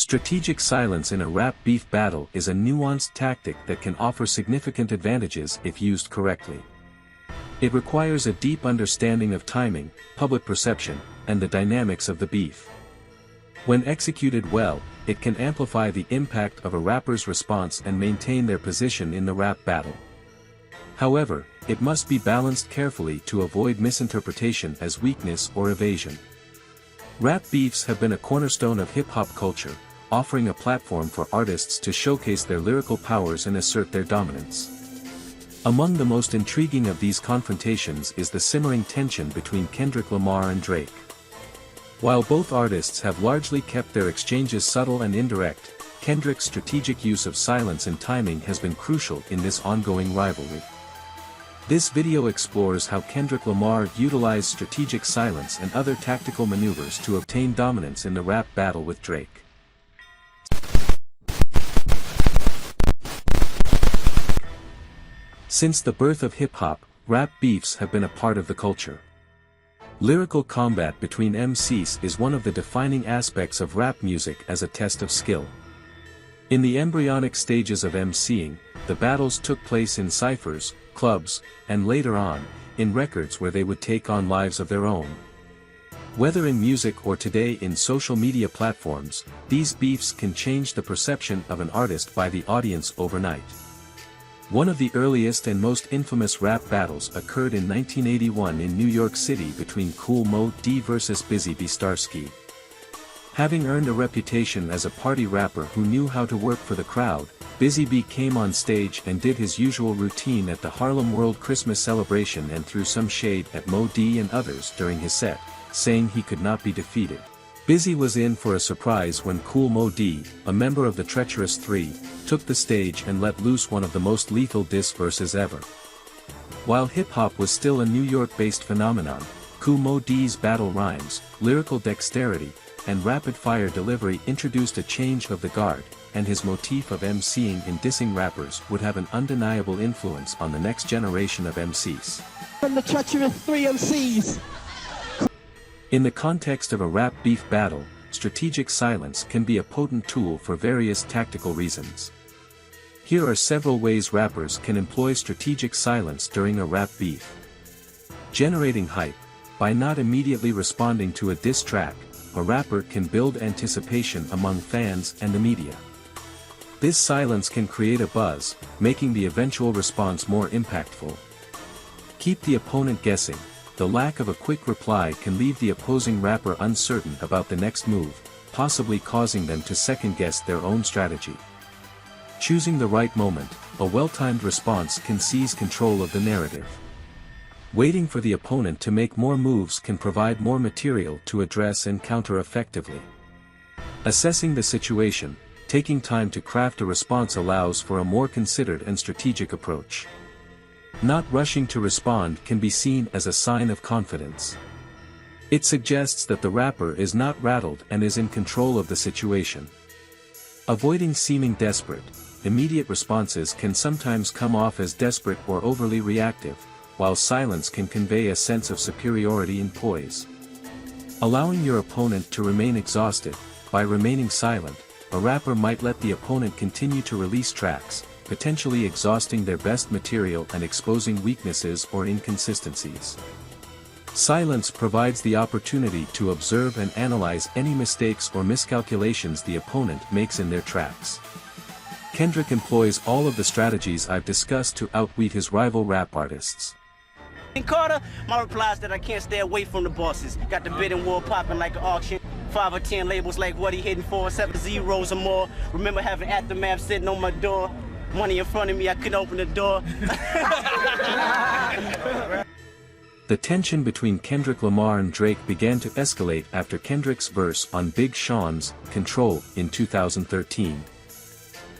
Strategic silence in a rap beef battle is a nuanced tactic that can offer significant advantages if used correctly. It requires a deep understanding of timing, public perception, and the dynamics of the beef. When executed well, it can amplify the impact of a rapper's response and maintain their position in the rap battle. However, it must be balanced carefully to avoid misinterpretation as weakness or evasion. Rap beefs have been a cornerstone of hip-hop culture, offering a platform for artists to showcase their lyrical powers and assert their dominance. Among the most intriguing of these confrontations is the simmering tension between Kendrick Lamar and Drake. While both artists have largely kept their exchanges subtle and indirect, Kendrick's strategic use of silence and timing has been crucial in this ongoing rivalry. This video explores how Kendrick Lamar utilized strategic silence and other tactical maneuvers to obtain dominance in the rap battle with Drake. Since the birth of hip-hop, rap beefs have been a part of the culture. Lyrical combat between MCs is one of the defining aspects of rap music as a test of skill. In the embryonic stages of MCing, the battles took place in ciphers, clubs, and later on, in records where they would take on lives of their own. Whether in music or today in social media platforms, these beefs can change the perception of an artist by the audience overnight. One of the earliest and most infamous rap battles occurred in 1981 in New York City between Kool Moe Dee vs Busy Bee Starski. Having earned a reputation as a party rapper who knew how to work for the crowd, Busy Bee came on stage and did his usual routine at the Harlem World Christmas celebration and threw some shade at Moe Dee and others during his set, saying he could not be defeated. Busy was in for a surprise when Kool Moe Dee, a member of the Treacherous Three, took the stage and let loose one of the most lethal diss verses ever. While hip-hop was still a New York-based phenomenon, Kool Moe Dee's battle rhymes, lyrical dexterity, and rapid-fire delivery introduced a change of the guard, and his motif of MCing in dissing rappers would have an undeniable influence on the next generation of MCs. From the Treacherous Three MCs! In the context of a rap beef battle, strategic silence can be a potent tool for various tactical reasons. Here are several ways rappers can employ strategic silence during a rap beef. Generating hype. By not immediately responding to a diss track, a rapper can build anticipation among fans and the media. This silence can create a buzz, making the eventual response more impactful. Keep the opponent guessing. The lack of a quick reply can leave the opposing rapper uncertain about the next move, possibly causing them to second-guess their own strategy. Choosing the right moment, a well-timed response can seize control of the narrative. Waiting for the opponent to make more moves can provide more material to address and counter effectively. Assessing the situation, taking time to craft a response allows for a more considered and strategic approach. Not rushing to respond can be seen as a sign of confidence. It suggests that the rapper is not rattled and is in control of the situation. Avoiding seeming desperate, immediate responses can sometimes come off as desperate or overly reactive, while silence can convey a sense of superiority and poise. Allowing your opponent to remain exhausted. By remaining silent, a rapper might let the opponent continue to release tracks, potentially exhausting their best material and exposing weaknesses or inconsistencies. Silence provides the opportunity to observe and analyze any mistakes or miscalculations the opponent makes in their tracks. Kendrick employs all of the strategies I've discussed to outwit his rival rap artists. In Carter, my reply is that I can't stay away from the bosses. Got the bidding war popping like an auction. 5 or 10 labels like what he hitting for, 7 zeros or more. Remember having Aftermath sitting on my door. Money in front of me, I couldn't open the door. The tension between Kendrick Lamar and Drake began to escalate after Kendrick's verse on Big Sean's Control in 2013.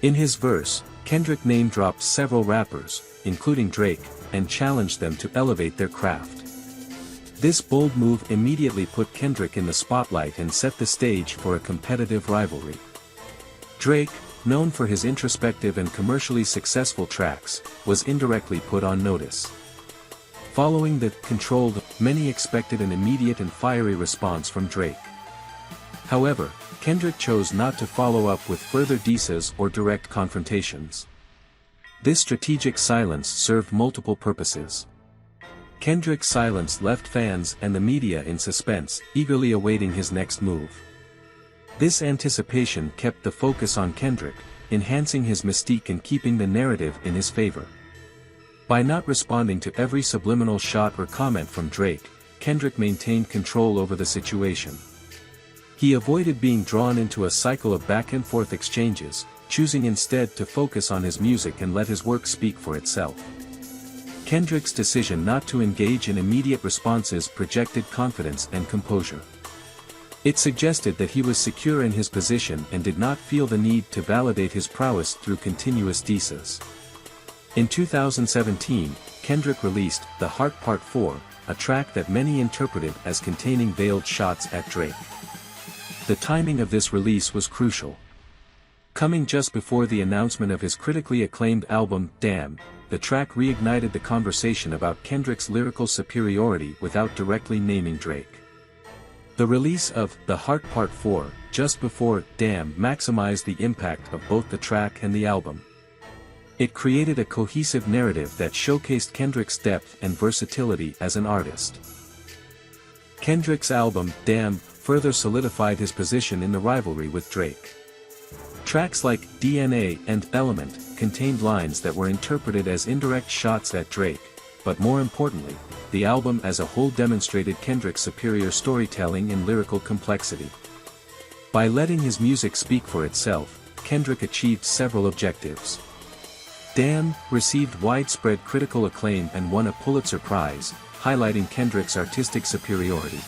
In his verse, Kendrick name-dropped several rappers, including Drake, and challenged them to elevate their craft. This bold move immediately put Kendrick in the spotlight and set the stage for a competitive rivalry. Drake, known for his introspective and commercially successful tracks, was indirectly put on notice. Following the Control, many expected an immediate and fiery response from Drake. However, Kendrick chose not to follow up with further disses or direct confrontations. This strategic silence served multiple purposes. Kendrick's silence left fans and the media in suspense, eagerly awaiting his next move. This anticipation kept the focus on Kendrick, enhancing his mystique and keeping the narrative in his favor. By not responding to every subliminal shot or comment from Drake, Kendrick maintained control over the situation. He avoided being drawn into a cycle of back-and-forth exchanges, choosing instead to focus on his music and let his work speak for itself. Kendrick's decision not to engage in immediate responses projected confidence and composure. It suggested that he was secure in his position and did not feel the need to validate his prowess through continuous disses. In 2017, Kendrick released The Heart Part 4, a track that many interpreted as containing veiled shots at Drake. The timing of this release was crucial. Coming just before the announcement of his critically acclaimed album, Damn, the track reignited the conversation about Kendrick's lyrical superiority without directly naming Drake. The release of The Heart Part 4, just before Damn, maximized the impact of both the track and the album. It created a cohesive narrative that showcased Kendrick's depth and versatility as an artist. Kendrick's album, Damn, further solidified his position in the rivalry with Drake. Tracks like DNA and Element contained lines that were interpreted as indirect shots at Drake, but more importantly, the album as a whole demonstrated Kendrick's superior storytelling and lyrical complexity. By letting his music speak for itself, Kendrick achieved several objectives. Damn received widespread critical acclaim and won a Pulitzer Prize, highlighting Kendrick's artistic superiority.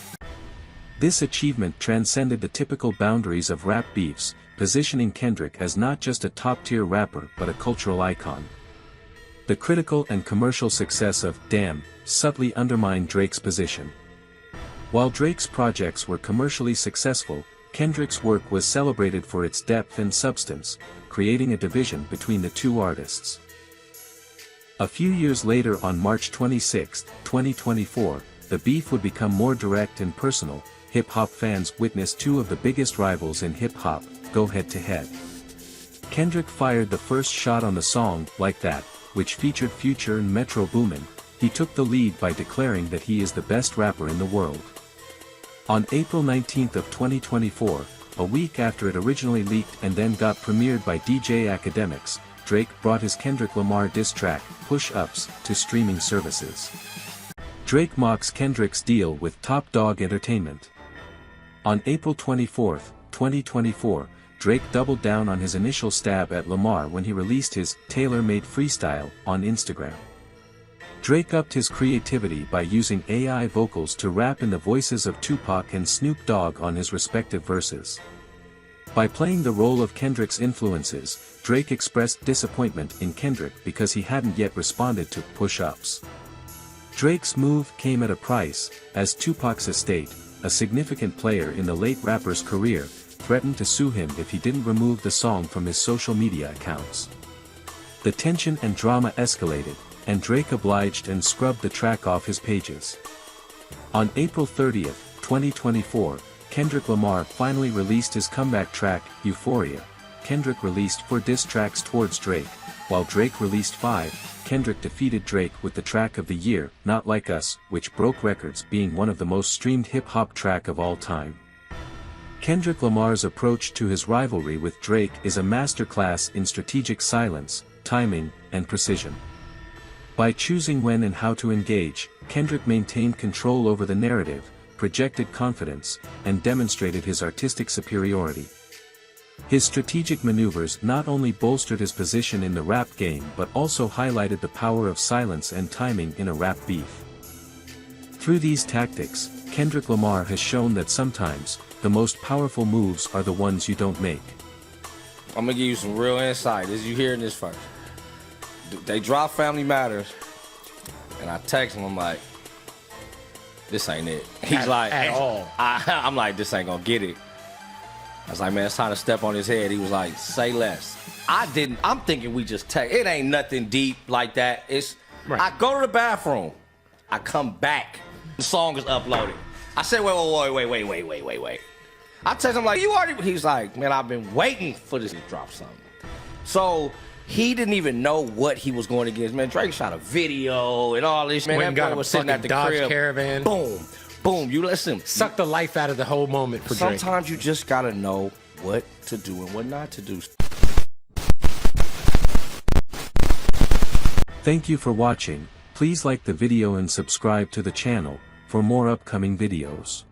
This achievement transcended the typical boundaries of rap beefs, positioning Kendrick as not just a top-tier rapper but a cultural icon. The critical and commercial success of Damn subtly undermined Drake's position. While Drake's projects were commercially successful, Kendrick's work was celebrated for its depth and substance, creating a division between the two artists. A few years later, on March 26, 2024, the beef would become more direct and personal. Hip-hop fans witnessed two of the biggest rivals in hip-hop go head-to-head. Kendrick fired the first shot on the song, Like That, which featured Future and Metro Boomin. He took the lead by declaring that he is the best rapper in the world. On April 19 of 2024, a week after it originally leaked and then got premiered by DJ Academics, Drake brought his Kendrick Lamar diss track, Push Ups, to streaming services. Drake mocks Kendrick's deal with Top Dog Entertainment. On April 24, 2024, Drake doubled down on his initial stab at Lamar when he released his tailor-made freestyle on Instagram. Drake upped his creativity by using AI vocals to rap in the voices of Tupac and Snoop Dogg on his respective verses. By playing the role of Kendrick's influences, Drake expressed disappointment in Kendrick because he hadn't yet responded to Push Ups. Drake's move came at a price, as Tupac's estate, a significant player in the late rapper's career, threatened to sue him if he didn't remove the song from his social media accounts. The tension and drama escalated, and Drake obliged and scrubbed the track off his pages. On April 30, 2024, Kendrick Lamar finally released his comeback track, Euphoria. Kendrick released 4 diss tracks towards Drake, while Drake released 5. Kendrick defeated Drake with the track of the year, Not Like Us, which broke records, being one of the most streamed hip-hop track of all time. Kendrick Lamar's approach to his rivalry with Drake is a masterclass in strategic silence, timing, and precision. By choosing when and how to engage, Kendrick maintained control over the narrative, projected confidence, and demonstrated his artistic superiority. His strategic maneuvers not only bolstered his position in the rap game but also highlighted the power of silence and timing in a rap beef. Through these tactics, Kendrick Lamar has shown that sometimes, the most powerful moves are the ones you don't make. I'm gonna give you some real insight as you hearing this first. They drop Family Matters, and I text him, I'm like, this ain't it. He's like, at all. I'm like, this ain't gonna get it. I was like, man, it's time to step on his head. He was like, say less. I'm thinking we just text. It ain't nothing deep like that. Right. I go to the bathroom. I come back. The song is uploaded. I said, wait. I text him like, you already, he's like, man, I've been waiting for this to drop something. So he didn't even know what he was going against. Man, Drake shot a video and all this. Man, that boy was sitting at the Dodge crib. Caravan. Boom, boom. You listen. Suck the life out of the whole moment for Drake. Sometimes you just gotta know what to do and what not to do. Thank you for watching. Please like the video and subscribe to the channel for more upcoming videos.